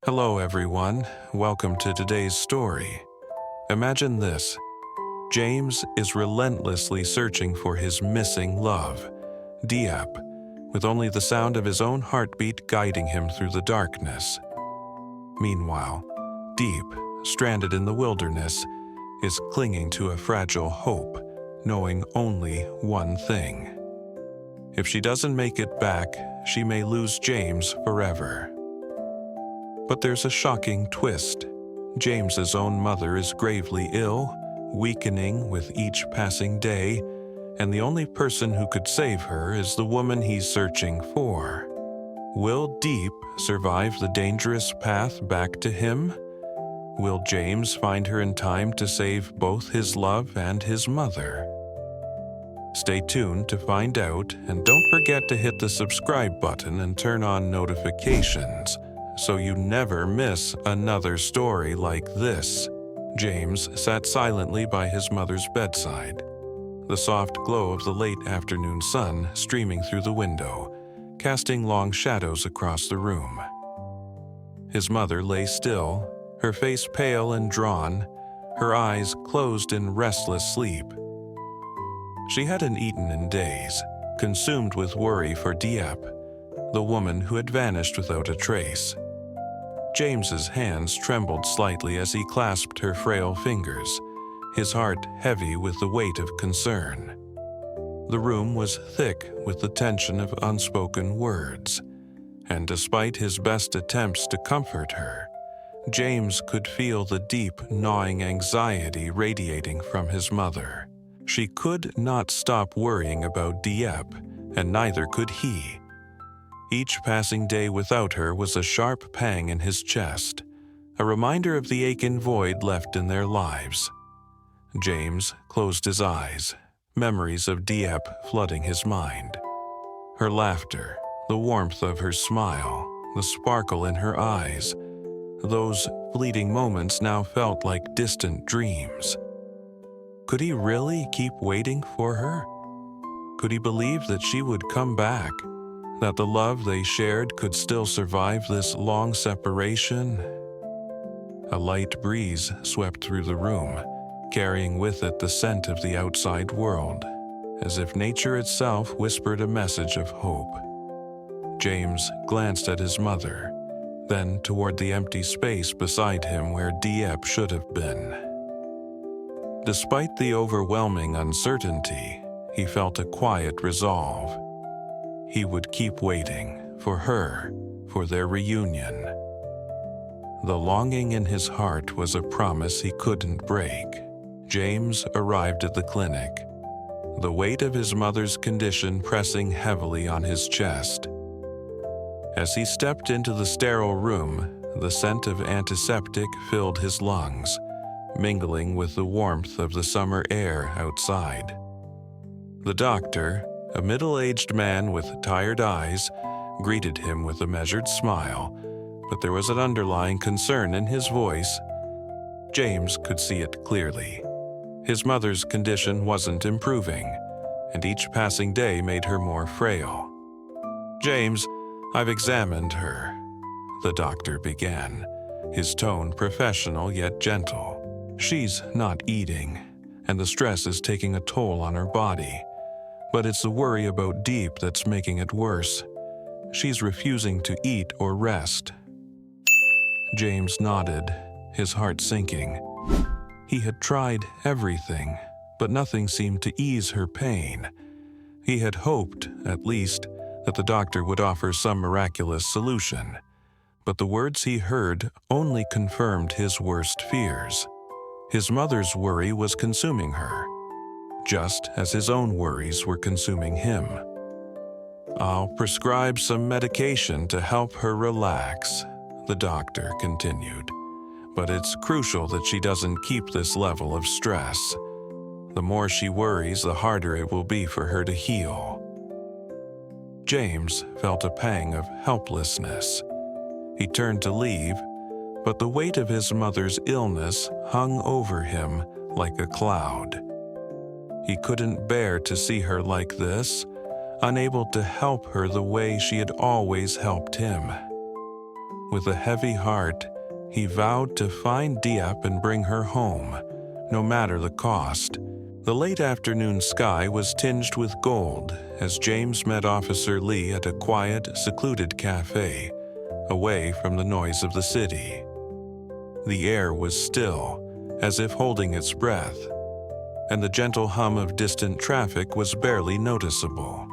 Hello everyone, welcome to today's story. Imagine this. James is relentlessly searching for his missing love, Diep, with only the sound of his own heartbeat guiding him through the darkness. Meanwhile, Diep, stranded in the wilderness, is clinging to a fragile hope, knowing only one thing. If she doesn't make it back, she may lose James forever. But there's a shocking twist. James's own mother is gravely ill, weakening with each passing day, and the only person who could save her is the woman he's searching for. Will Diep survive the dangerous path back to him? Will James find her in time to save both his love and his mother? Stay tuned to find out, and don't forget to hit the subscribe button and turn on notifications so you never miss another story like this. James sat silently by his mother's bedside, the soft glow of the late afternoon sun streaming through the window, casting long shadows across the room. His mother lay still, her face pale and drawn, her eyes closed in restless sleep. She hadn't eaten in days, consumed with worry for Diep, the woman who had vanished without a trace. James's hands trembled slightly as he clasped her frail fingers, his heart heavy with the weight of concern. The room was thick with the tension of unspoken words, and despite his best attempts to comfort her, James could feel the deep, gnawing anxiety radiating from his mother. She could not stop worrying about Diep, and neither could he. Each passing day without her was a sharp pang in his chest, a reminder of the aching void left in their lives. James closed his eyes, memories of Diep flooding his mind. Her laughter, the warmth of her smile, the sparkle in her eyes, those fleeting moments now felt like distant dreams. Could he really keep waiting for her? Could he believe that she would come back? That the love they shared could still survive this long separation? A light breeze swept through the room, carrying with it the scent of the outside world, as if nature itself whispered a message of hope. James glanced at his mother, then toward the empty space beside him where Diep should have been. Despite the overwhelming uncertainty, he felt a quiet resolve. He would keep waiting for her, for their reunion. The longing in his heart was a promise he couldn't break. James arrived at the clinic, the weight of his mother's condition pressing heavily on his chest. As he stepped into the sterile room, the scent of antiseptic filled his lungs, mingling with the warmth of the summer air outside. The doctor, a middle-aged man with tired eyes, greeted him with a measured smile, but there was an underlying concern in his voice. James could see it clearly. His mother's condition wasn't improving, and each passing day made her more frail. "James, I've examined her," the doctor began, his tone professional yet gentle. "She's not eating, and the stress is taking a toll on her body. But it's the worry about Diep that's making it worse. She's refusing to eat or rest." James nodded, his heart sinking. He had tried everything, but nothing seemed to ease her pain. He had hoped, at least, that the doctor would offer some miraculous solution. But the words he heard only confirmed his worst fears. His mother's worry was consuming her, just as his own worries were consuming him. "I'll prescribe some medication to help her relax," the doctor continued. "But it's crucial that she doesn't keep this level of stress. The more she worries, the harder it will be for her to heal." James felt a pang of helplessness. He turned to leave, but the weight of his mother's illness hung over him like a cloud. He couldn't bear to see her like this, unable to help her the way she had always helped him. With a heavy heart, he vowed to find Diep and bring her home, no matter the cost. The late afternoon sky was tinged with gold as James met Officer Ly at a quiet, secluded cafe, away from the noise of the city. The air was still, as if holding its breath, and the gentle hum of distant traffic was barely noticeable.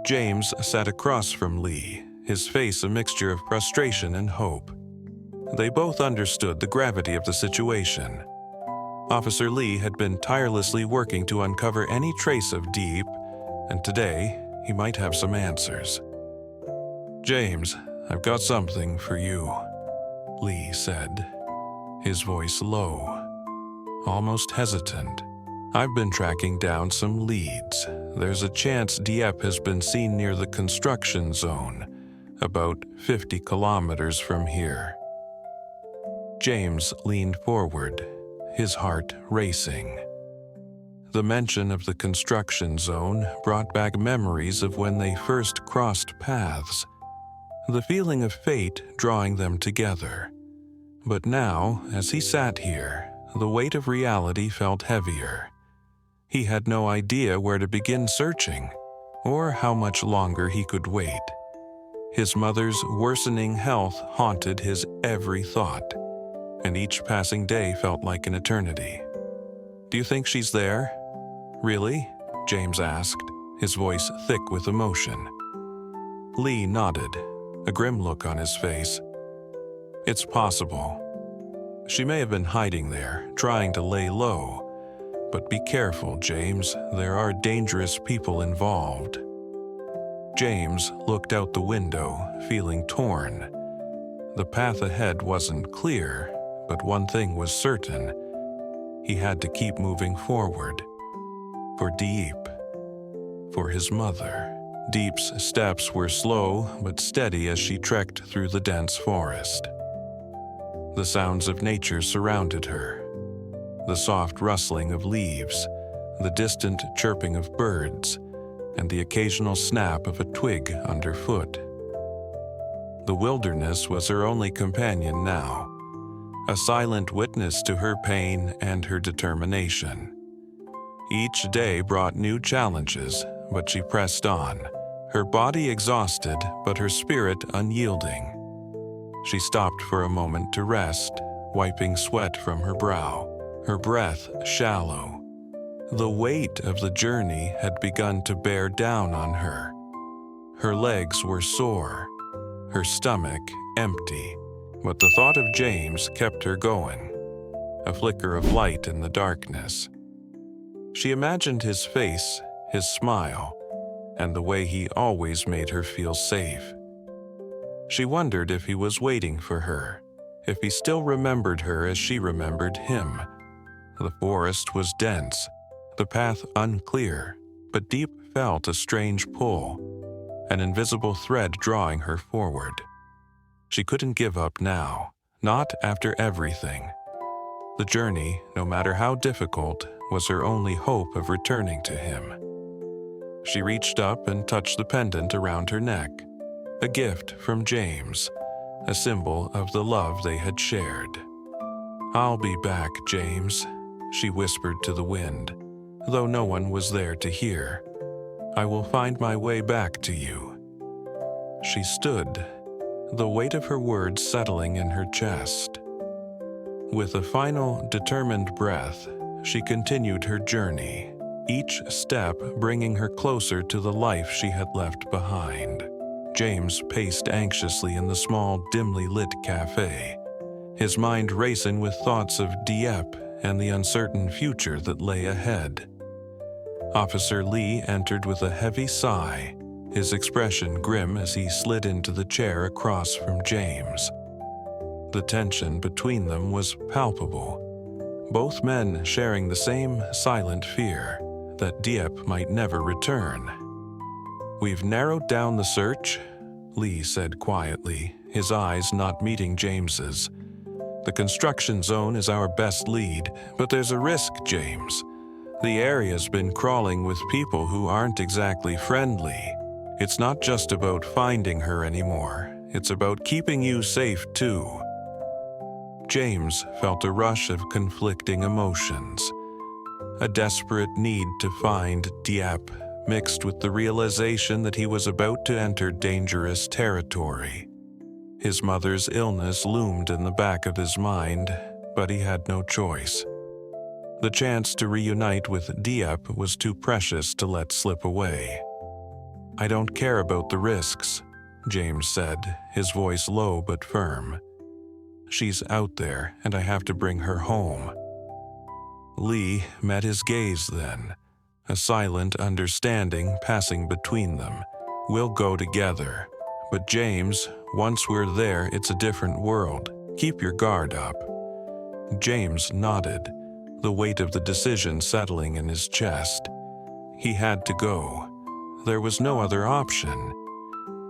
James sat across from Ly, his face a mixture of frustration and hope. They both understood the gravity of the situation. Officer Ly had been tirelessly working to uncover any trace of Diep, and today he might have some answers. "James, I've got something for you," Ly said, his voice low, almost hesitant. "I've been tracking down some leads. There's a chance Diep has been seen near the construction zone, about 50 kilometers from here." James leaned forward, his heart racing. The mention of the construction zone brought back memories of when they first crossed paths, the feeling of fate drawing them together. But now, as he sat here, the weight of reality felt heavier. He had no idea where to begin searching, or how much longer he could wait. His mother's worsening health haunted his every thought, and each passing day felt like an eternity. "Do you think she's there?" "Really?" James asked, his voice thick with emotion. Ly nodded, a grim look on his face. "It's possible. She may have been hiding there, trying to lay low. But be careful, James. There are dangerous people involved." James looked out the window, feeling torn. The path ahead wasn't clear, but one thing was certain. He had to keep moving forward. For Diep. For his mother. Diep's steps were slow but steady as she trekked through the dense forest. The sounds of nature surrounded her. The soft rustling of leaves, the distant chirping of birds, and the occasional snap of a twig underfoot. The wilderness was her only companion now, a silent witness to her pain and her determination. Each day brought new challenges, but she pressed on, her body exhausted but her spirit unyielding. She stopped for a moment to rest, wiping sweat from her brow, her breath shallow. The weight of the journey had begun to bear down on her. Her legs were sore, her stomach empty, but the thought of James kept her going, a flicker of light in the darkness. She imagined his face, his smile, and the way he always made her feel safe. She wondered if he was waiting for her, if he still remembered her as she remembered him. The forest was dense, the path unclear, but Diep felt a strange pull, an invisible thread drawing her forward. She couldn't give up now, not after everything. The journey, no matter how difficult, was her only hope of returning to him. She reached up and touched the pendant around her neck, a gift from James, a symbol of the love they had shared. "I'll be back, James," she whispered to the wind, though no one was there to hear. "I will find my way back to you." She stood, the weight of her words settling in her chest. With a final, determined breath, she continued her journey, each step bringing her closer to the life she had left behind. James paced anxiously in the small, dimly lit cafe, his mind racing with thoughts of Diep and the uncertain future that lay ahead. Officer Ly entered with a heavy sigh, his expression grim as he slid into the chair across from James. The tension between them was palpable, both men sharing the same silent fear that Diep might never return. "We've narrowed down the search," Ly said quietly, his eyes not meeting James's. "The construction zone is our best lead, but there's a risk, James. The area's been crawling with people who aren't exactly friendly. It's not just about finding her anymore. it's about keeping you safe too. James felt a rush of conflicting emotions. A desperate need to find Diep mixed with the realization that he was about to enter dangerous territory. His mother's illness loomed in the back of his mind, but he had no choice. The chance to reunite with Diep was too precious to let slip away. "I don't care about the risks," James said, his voice low but firm. "She's out there, and I have to bring her home." Ly met his gaze then, a silent understanding passing between them. "We'll go together. But James, once we're there, it's a different world. Keep your guard up." James nodded, the weight of the decision settling in his chest. He had to go. There was no other option.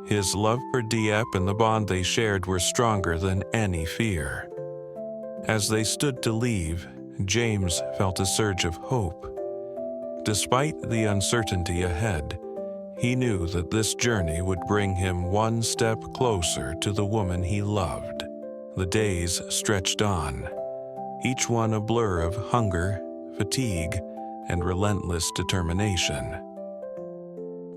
His love for Diep and the bond they shared were stronger than any fear. As they stood to leave, James felt a surge of hope. Despite the uncertainty ahead, he knew that this journey would bring him one step closer to the woman he loved. The days stretched on, each one a blur of hunger, fatigue, and relentless determination.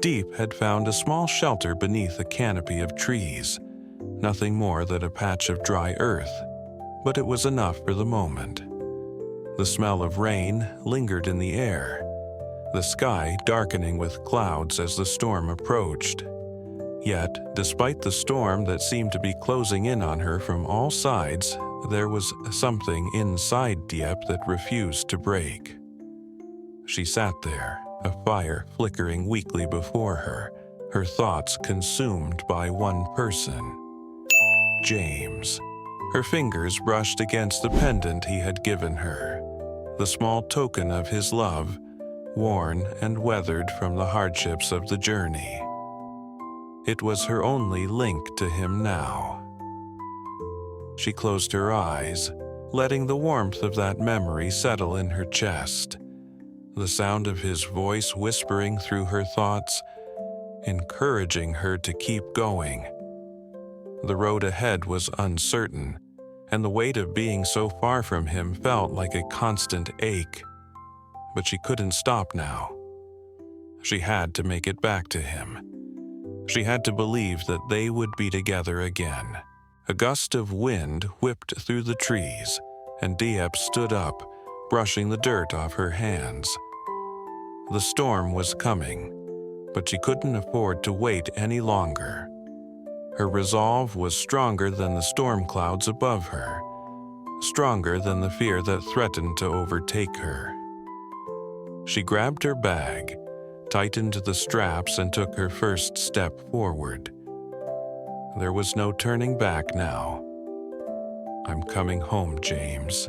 Diep had found a small shelter beneath a canopy of trees, nothing more than a patch of dry earth, but it was enough for the moment. The smell of rain lingered in the air, the sky darkening with clouds as the storm approached. Yet, despite the storm that seemed to be closing in on her from all sides, there was something inside Diep that refused to break. She sat there, a fire flickering weakly before her, her thoughts consumed by one person: James. Her fingers brushed against the pendant he had given her, the small token of his love, worn and weathered from the hardships of the journey. It was her only link to him now. She closed her eyes, letting the warmth of that memory settle in her chest, the sound of his voice whispering through her thoughts, encouraging her to keep going. The road ahead was uncertain, and the weight of being so far from him felt like a constant ache. But she couldn't stop now. She had to make it back to him. She had to believe that they would be together again. A gust of wind whipped through the trees, and Diep stood up, brushing the dirt off her hands. The storm was coming, but she couldn't afford to wait any longer. Her resolve was stronger than the storm clouds above her, stronger than the fear that threatened to overtake her. She grabbed her bag, tightened the straps, and took her first step forward. There was no turning back now. "I'm coming home, James,"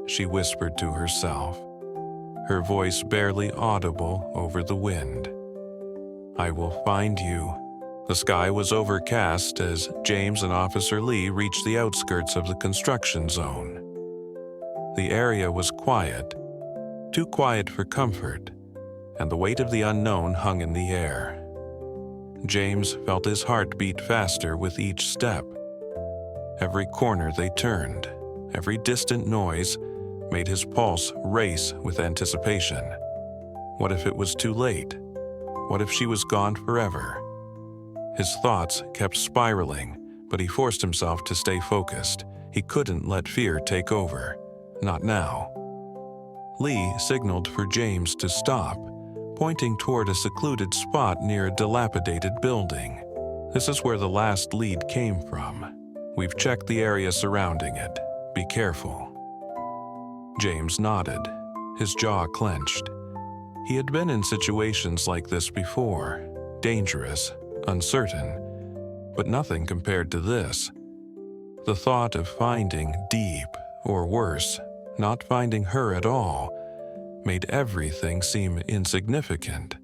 she whispered to herself, her voice barely audible over the wind. "I will find you." The sky was overcast as James and Officer Ly reached the outskirts of the construction zone. The area was quiet, too quiet for comfort, and the weight of the unknown hung in the air. James felt his heart beat faster with each step. Every corner they turned, every distant noise, made his pulse race with anticipation. What if it was too late? What if she was gone forever? His thoughts kept spiraling, but he forced himself to stay focused. He couldn't let fear take over. Not now. Ly signaled for James to stop, pointing toward a secluded spot near a dilapidated building. "This is where the last lead came from. We've checked the area surrounding it. Be careful." James nodded, his jaw clenched. He had been in situations like this before, dangerous, uncertain, but nothing compared to this. The thought of finding Diep, or worse, not finding her at all, made everything seem insignificant.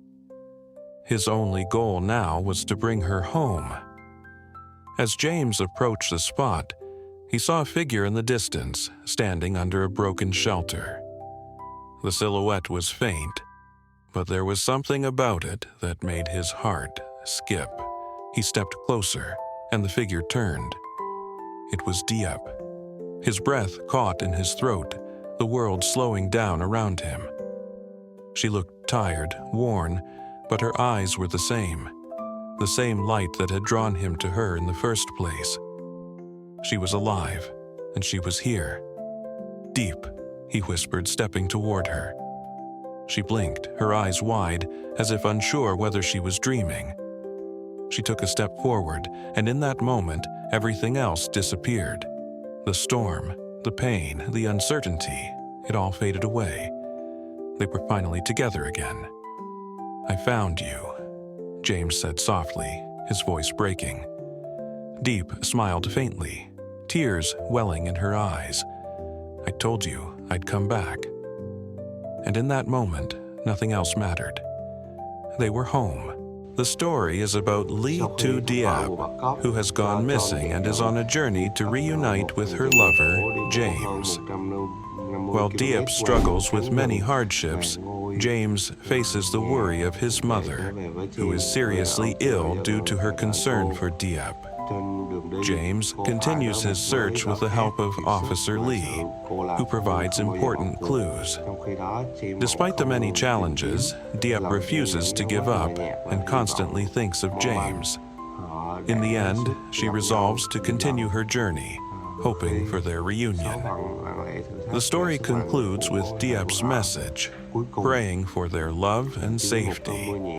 His only goal now was to bring her home. As James approached the spot, he saw a figure in the distance, standing under a broken shelter. The silhouette was faint, but there was something about it that made his heart skip. He stepped closer, and the figure turned. It was Diep. His breath caught in his throat, the world slowing down around him. She looked tired, worn, but her eyes were the same light that had drawn him to her in the first place. She was alive, and she was here. "Diep," he whispered, stepping toward her. She blinked, her eyes wide, as if unsure whether she was dreaming. She took a step forward, and in that moment, everything else disappeared. The storm, the pain, the uncertainty, it all faded away. They were finally together again. "I found you," James said softly, his voice breaking. Diep smiled faintly, tears welling in her eyes. "I told you I'd come back." And in that moment, nothing else mattered. They were home. The story is about Ly Tu Diep, who has gone missing and is on a journey to reunite with her lover, James. While Diep struggles with many hardships, James faces the worry of his mother, who is seriously ill due to her concern for Diep. James continues his search with the help of Officer Ly, who provides important clues. Despite the many challenges, Diep refuses to give up and constantly thinks of James. In the end, she resolves to continue her journey, hoping for their reunion. The story concludes with Diep's message, praying for their love and safety.